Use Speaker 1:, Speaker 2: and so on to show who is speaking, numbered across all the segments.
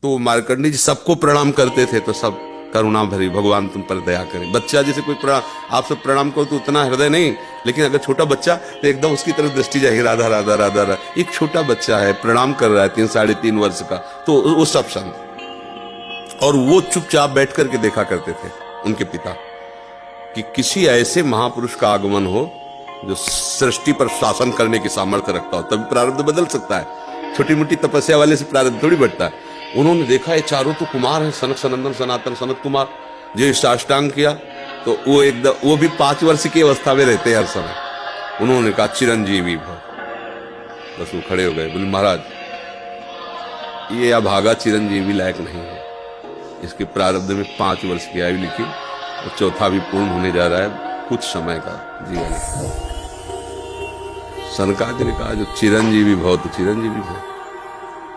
Speaker 1: तो मार्कंडेय जी सबको प्रणाम करते थे, तो सब करुणा भरी, भगवान तुम पर दया करें। बच्चा जैसे कोई प्रणाम, आप सब प्रणाम करो तो उतना हृदय नहीं, लेकिन अगर छोटा बच्चा तो एकदम उसकी तरफ दृष्टि जाएगी, राधा राधा राधा राधा। एक छोटा बच्चा है, प्रणाम कर रहा है 3 साढ़े 3 वर्ष का, तो वो सब शांत। और वो चुपचाप बैठ करके देखा करते थे उनके पिता कि किसी ऐसे महापुरुष का आगमन हो जो सृष्टि पर शासन करने की सामर्थ्य रखता हो, तभी प्रारब्ध बदल सकता है। छोटी मोटी तपस्या वाले से प्रारब्ध थोड़ी बढ़ता है। उन्होंने देखा ये चारों तो कुमार हैं, सनक सनंदन सनातन सनत कुमार, जो साष्टांग किया तो वो एकदम, वो भी 5 वर्ष की अवस्था में रहते हैं हर समय। उन्होंने कहा चिरंजीवी भव। बस वो खड़े हो गए, बोले महाराज ये अभागा चिरंजीवी लायक नहीं है, इसके प्रारब्ध में 5 वर्ष की आयु लिखी और चौथा भी पूर्ण होने जा रहा है, कुछ समय का जीवन। सनकादिक ने कहा जो चिरंजीवी भव तो चिरंजीवी भव।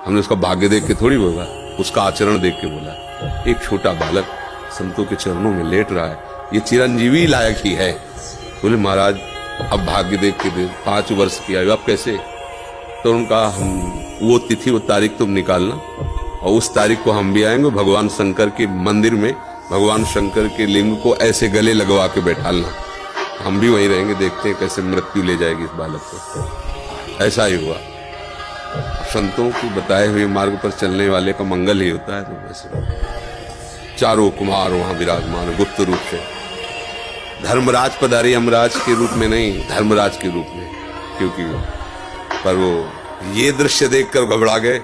Speaker 1: हमने उसका भाग्य देख के थोड़ी बोला, उसका आचरण देख के बोला। एक छोटा बालक संतों के चरणों में लेट रहा है, ये चिरंजीवी लायक ही है। बोले महाराज अब भाग्य देख के दे, 5 वर्ष की आयु, अब कैसे? तो उनका हम वो तिथि वो तारीख तुम निकालना और उस तारीख को हम भी आएंगे, भगवान शंकर के मंदिर में भगवान शंकर के लिंग को ऐसे गले लगवा के बैठालना, हम भी वहीं रहेंगे, देखते हैं कैसे मृत्यु ले जाएगी इस बालक को। ऐसा ही हुआ। संतों की बताए हुए मार्ग पर चलने वाले का मंगल ही होता है। तो वैसे चारों कुमार वहां विराजमान गुप्त रूप से, धर्मराज पधारे, यमराज के रूप में नहीं, धर्मराज के रूप में, क्योंकि पर वो ये दृश्य देखकर घबरा गए।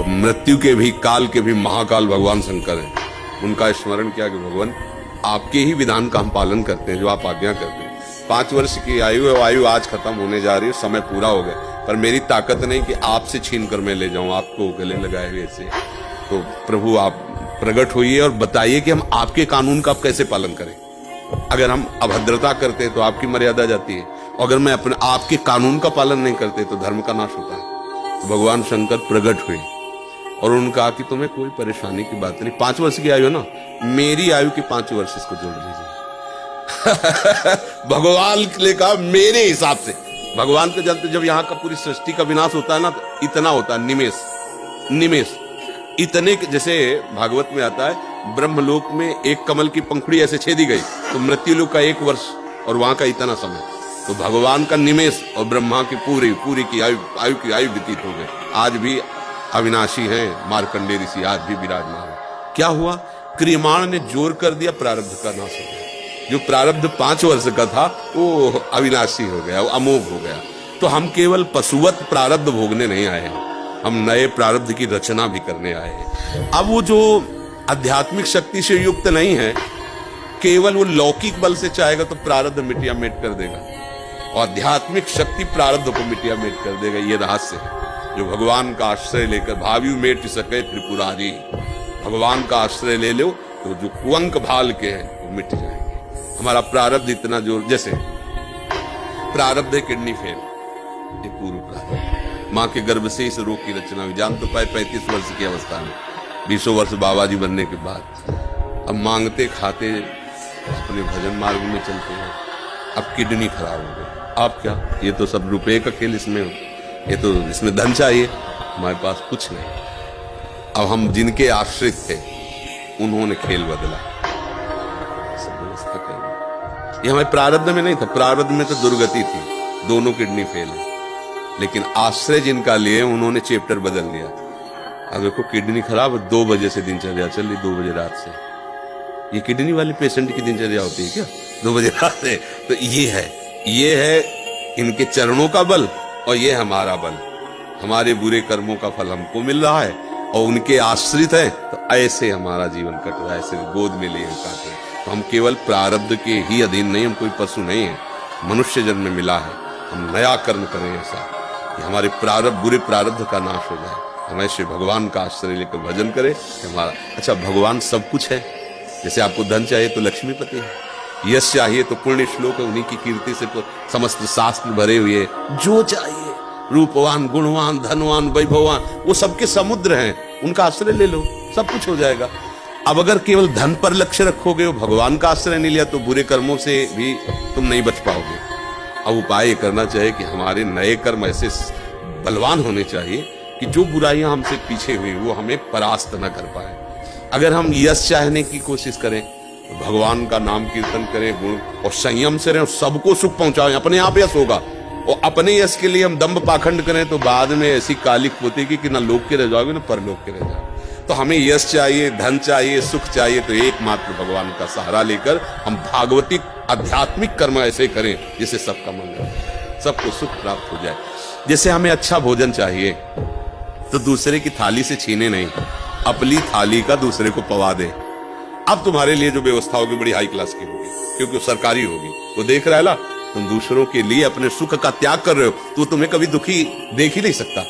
Speaker 1: मृत्यु के भी, काल के भी महाकाल भगवान शंकर हैं। उनका स्मरण किया कि भगवान आपके ही विधान का हम पालन करते हैं, जो आप आज्ञा करते हैं। 5 वर्ष की आयु है, आयु आज खत्म होने जा रही है, समय पूरा हो गया, पर मेरी ताकत नहीं कि आपसे छीन कर मैं ले जाऊं आपको गले लगाए हुए से। तो प्रभु आप प्रकट होइए और बताइए कि हम आपके कानून का कैसे पालन करें। अगर हम अभद्रता करते हैं तो आपकी मर्यादा जाती है, और अगर मैं अपने आपके कानून का पालन नहीं करते तो धर्म का नाश होता है। तो भगवान शंकर प्रकट हुए और उन्होंने कहा कि तुम्हें कोई परेशानी की बात नहीं, 5 वर्ष की आयु है ना, मेरी आयु के 5 वर्ष इसको जोड़ लीजिए। भगवान ने कहा मेरे हिसाब से। भगवान को जानते, जब यहाँ का पूरी सृष्टि का विनाश होता है ना, तो इतना होता है, निमेष निमेष इतने, जैसे भागवत में आता है ब्रह्मलोक में एक कमल की पंखुड़ी ऐसे छेदी गई तो मृत्यु लोक का 1 वर्ष और वहां का इतना समय। तो भगवान का निमेष और ब्रह्मा की पूरी की आयु व्यतीत हो गई। आज भी अविनाशी हैं मार्कंडेय ऋषि, आज भी विराजमान है। क्या हुआ? क्रियमाण ने जोर कर दिया, प्रारब्ध का नाश हो गया। जो प्रारब्ध 5 वर्ष का था वो अविनाशी हो गया, वो अमोघ हो गया। तो हम केवल पशुवत प्रारब्ध भोगने नहीं आए हैं, हम नए प्रारब्ध की रचना भी करने आए हैं। अब वो जो आध्यात्मिक शक्ति से युक्त नहीं है, केवल वो लौकिक बल से चाहेगा तो प्रारब्ध मिटिया मेट कर देगा, और आध्यात्मिक शक्ति प्रारब्ध को मिटिया मेट कर देगा। ये रहस्य है। जो भगवान का आश्रय लेकर भावी मेट सके त्रिपुरारी, भगवान का आश्रय ले लो तो जो कुअंक भाल के हैं वो मिट जाएंगे। हमारा प्रारब्ध इतना जोर, जैसे प्रारब्ध है किडनी फेल, ये पूर्व प्रारब्ध, माँ के गर्भ से इस रोग की रचना हुई। जान तो पाए 35 वर्ष की अवस्था में, 20 वर्ष बाबा जी बनने के बाद। अब मांगते खाते अपने भजन मार्ग में चलते हैं, अब किडनी खराब हो गई। अब क्या, ये तो सब रुपए का खेल इसमें, ये तो इसमें धन चाहिए, हमारे पास कुछ नहीं। अब हम जिनके आश्रित थे उन्होंने खेल बदला, सब व्यवस्था कर। ये हमारे प्रारब्ध में नहीं था, प्रारब्ध में तो दुर्गति थी, दोनों किडनी फेल है, लेकिन आश्रय जिनका लिए उन्होंने चैप्टर बदल दिया। अब देखो किडनी खराब, 2 बजे से दिनचर्या चल रही, 2 बजे रात से। ये किडनी वाले पेशेंट की दिनचर्या होती है क्या 2 बजे रात से? तो ये है इनके चरणों का बल और ये हमारा बल। हमारे बुरे कर्मों का फल हमको मिल रहा है और उनके आश्रित है, तो ऐसे हमारा जीवन कट रहा है, ऐसे गोद में लिए काटे। तो हम केवल प्रारब्ध के ही अधीन नहीं, हम कोई पशु नहीं है, मनुष्य जन्म में मिला है। हम नया कर्म करें ऐसा कि हमारे प्रारब्ध, बुरे प्रारब्ध का नाश हो जाए। हम ऐसे भगवान का आश्रय लेकर भजन करें कि हमारा, अच्छा भगवान सब कुछ है। जैसे आपको धन चाहिए तो लक्ष्मीपति है, यश चाहिए तो पुण्य श्लोक है, उन्हीं की कीर्ति से समस्त शास्त्र भरे हुए। जो चाहिए, रूपवान, गुणवान, धनवान, वैभवान, वो सबके समुद्र हैं, उनका आश्रय ले लो, सब कुछ हो जाएगा। अब अगर केवल धन पर लक्ष्य रखोगे, भगवान का आश्रय नहीं लिया, तो बुरे कर्मों से भी तुम नहीं बच पाओगे। अब उपाय करना चाहिए कि हमारे नए कर्म ऐसे बलवान होने चाहिए कि जो बुराइयां हमसे पीछे हुई वो हमें परास्त न कर पाए। अगर हम यश चाहने की कोशिश करें, भगवान का नाम कीर्तन करें, गुण और संयम से रहें, सबको सुख पहुंचाएं, अपने आप यश होगा। और अपने यश के लिए हम दंभ पाखंड करें तो बाद में ऐसी कालिक पोतेगी कि ना लोक के रह जाओगे ना परलोक के रह जाओगे। तो हमें यश चाहिए, धन चाहिए, सुख चाहिए, तो एकमात्र भगवान का सहारा लेकर हम भागवतिक आध्यात्मिक कर्म ऐसे करें जिससे सबका मंगल हो, सबको सुख प्राप्त हो जाए। जैसे हमें अच्छा भोजन चाहिए तो दूसरे की थाली से छीने नहीं, अपनी थाली का दूसरे को पवा दे। अब तुम्हारे लिए जो व्यवस्था होगी बड़ी हाई क्लास की होगी, क्योंकि वो सरकारी होगी। वो देख रहा है ना, तुम दूसरों के लिए अपने सुख का त्याग कर रहे हो, तो तुम्हें कभी दुखी देख ही नहीं सकता।